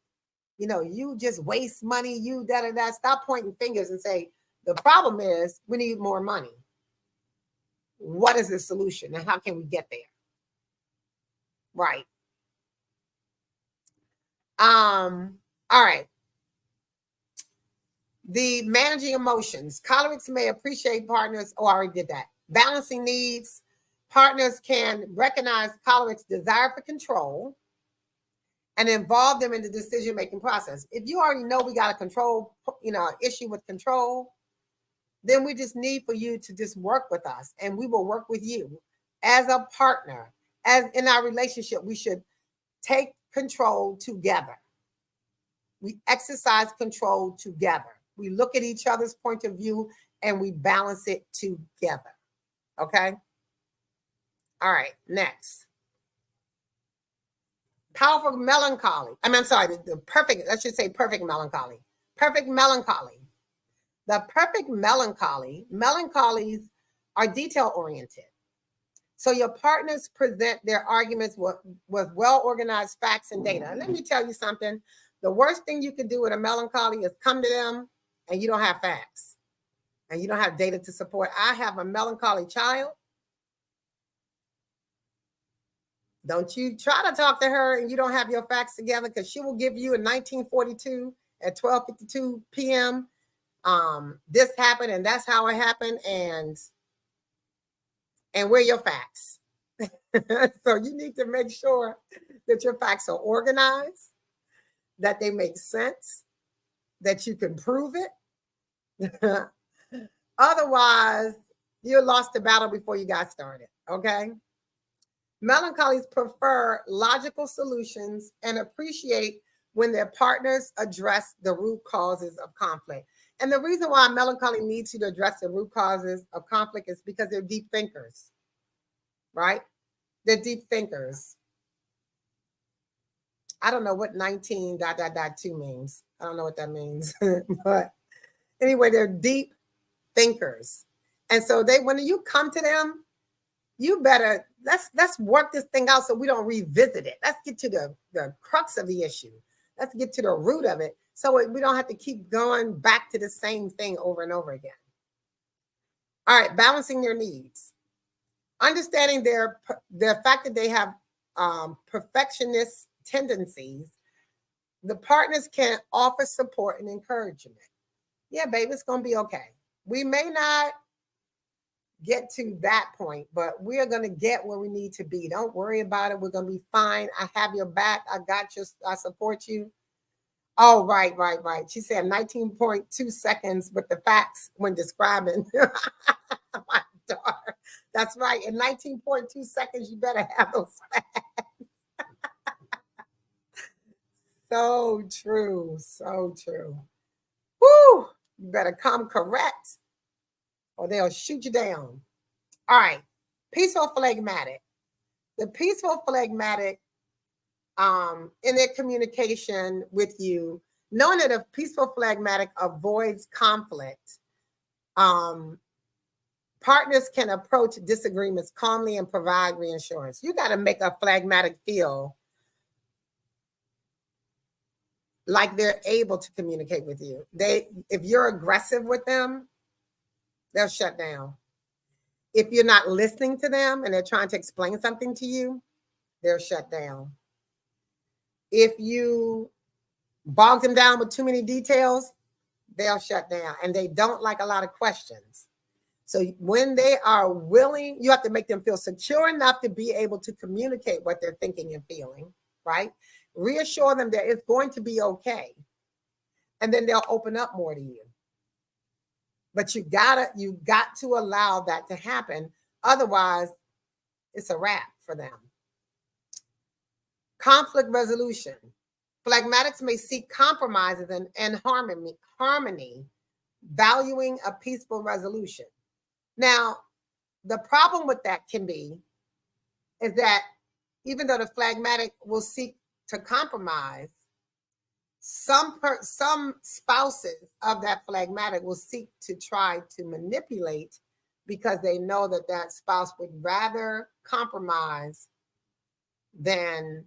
you just waste money, you da-da-da. Stop pointing fingers and say, the problem is we need more money. What is the solution and how can we get there? Right. All right. The managing emotions. Cholerics may appreciate partners. Oh, I already did that. Balancing needs. Partners can recognize cholerics' desire for control and involve them in the decision-making process. If you already know we got a control, issue with control, then we just need for you to just work with us, and we will work with you as a partner. As in our relationship, we should take control together. We exercise control together. We look at each other's point of view and we balance it together. Okay? All right, next. Powerful melancholy. I'm sorry, the perfect, I should say perfect melancholy. Perfect melancholy. The perfect melancholies are detail-oriented. So your partners present their arguments with well-organized facts and data. And let me tell you something. The worst thing you can do with a melancholy is come to them and you don't have facts and you don't have data to support. I have a melancholy child. Don't you try to talk to her and you don't have your facts together, because she will give you in 1942 at 12:52 p.m. This happened and that's how it happened, and where are your facts? So you need to make sure that your facts are organized, that they make sense, that you can prove it. Otherwise, you lost the battle before you got started, okay? Melancholies prefer logical solutions and appreciate when their partners address the root causes of conflict. And the reason why melancholy needs you to address the root causes of conflict is because they're deep thinkers, right? They're deep thinkers. I don't know what 19.2 means. I don't know what that means. But anyway, they're deep thinkers. And so when you come to them, you better, let's work this thing out so we don't revisit it. Let's get to the crux of the issue. Let's get to the root of it so we don't have to keep going back to the same thing over and over again. All right, balancing their needs. Understanding the fact that they have perfectionist tendencies, the partners can offer support and encouragement. Yeah, baby, it's going to be okay. We may not get to that point, but we're going to get where we need to be. Don't worry about it. We're going to be fine. I have your back. I got you. I support you. Oh, right. She said 19.2 seconds with the facts when describing my daughter. That's right. In 19.2 seconds, you better have those facts. So true. So true. Woo! You better come correct or they'll shoot you down. All right. Peaceful phlegmatic. The peaceful phlegmatic, in their communication with you, knowing that a peaceful phlegmatic avoids conflict, partners can approach disagreements calmly and provide reassurance. You got to make a phlegmatic feel like they're able to communicate with you. If you're aggressive with them, they'll shut down. If you're not listening to them and they're trying to explain something to you, they'll shut down. If you bog them down with too many details, they'll shut down. And they don't like a lot of questions. So when they are willing, you have to make them feel secure enough to be able to communicate what they're thinking and feeling, right? Reassure them that it's going to be okay. And then they'll open up more to you. But you got to allow that to happen. Otherwise, it's a wrap for them. Conflict resolution. Phlegmatics may seek compromises and harmony, valuing a peaceful resolution. Now, the problem with that can be is that even though the phlegmatic will seek to compromise, some spouses of that phlegmatic will seek to try to manipulate because they know that spouse would rather compromise than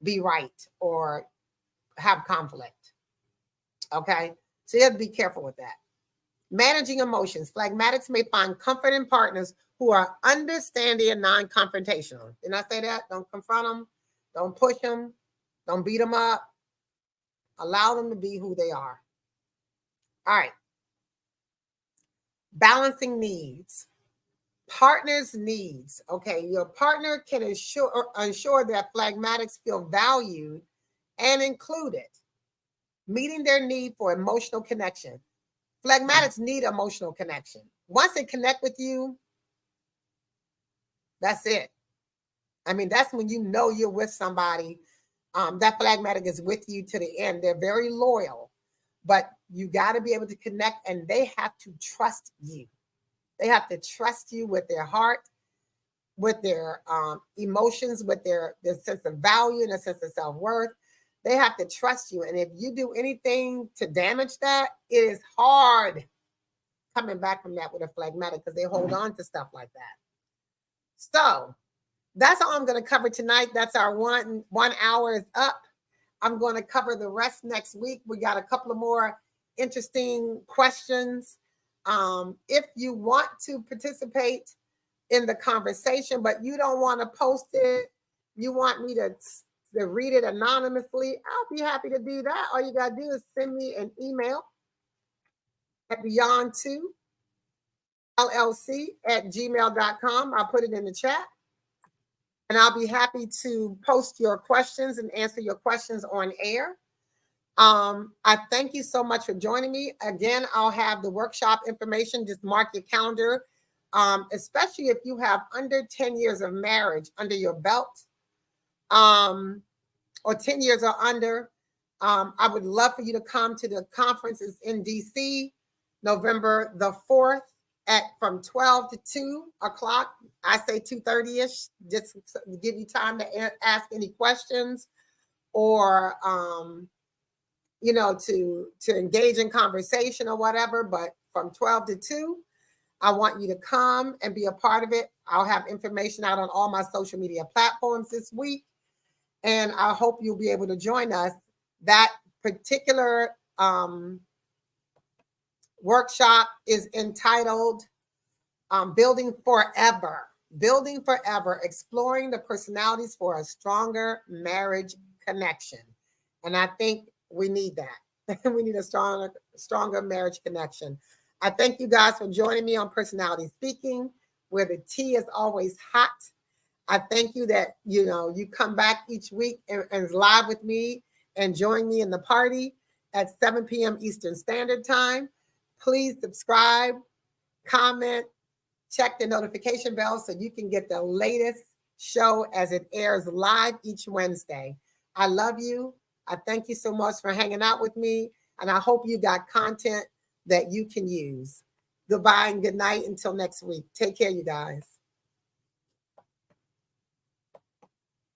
be right or have conflict. Okay? So you have to be careful with that. Managing emotions. Phlegmatics may find comfort in partners who are understanding and non-confrontational. Didn't I say that? Don't confront them. Don't push them. Don't beat them up. Allow them to be who they are. All right. Balancing needs. Partner's needs. Okay, your partner can ensure that phlegmatics feel valued and included, meeting their need for emotional connection. Phlegmatics need emotional connection. Once they connect with you, that's it. I mean, that's when you know you're with somebody. That phlegmatic is with you to the end. They're very loyal, but you got to be able to connect, and they have to trust you. They have to trust you with their heart, with their emotions, with their sense of value and a sense of self-worth. They have to trust you. And if you do anything to damage that, it is hard coming back from that with a phlegmatic, because they hold on to stuff like that. So that's all I'm going to cover tonight. That's our 1 hour is up. I'm going to cover the rest next week. We got a couple of more interesting questions. If you want to participate in the conversation, but you don't want to post it, you want me to read it anonymously, I'll be happy to do that. All you got to do is send me an email at beyond2llc@gmail.com. I'll put it in the chat. And I'll be happy to post your questions and answer your questions on air. I thank you so much for joining me. Again, I'll have the workshop information. Just mark your calendar, especially if you have under 10 years of marriage under your belt, or 10 years or under. I would love for you to come to the conferences in DC, November the 4th, from 12 to 2 o'clock. I say 2:30ish, just to give you time to ask any questions, or to engage in conversation or whatever. But from 12 to 2, I want you to come and be a part of it. I'll have information out on all my social media platforms this week, and I hope you'll be able to join us. That particular workshop is entitled Building Forever, exploring the personalities for a stronger marriage connection. And I think we need that. We need a stronger marriage connection. I thank you guys for joining me on Personality Speaking, where the tea is always hot. I thank you that, you come back each week and live with me and join me in the party at 7 p.m. Eastern Standard Time. Please subscribe, comment, check the notification bell so you can get the latest show as it airs live each Wednesday. I love you. I thank you so much for hanging out with me, and I hope you got content that you can use. Goodbye and good night until next week. Take care, you guys.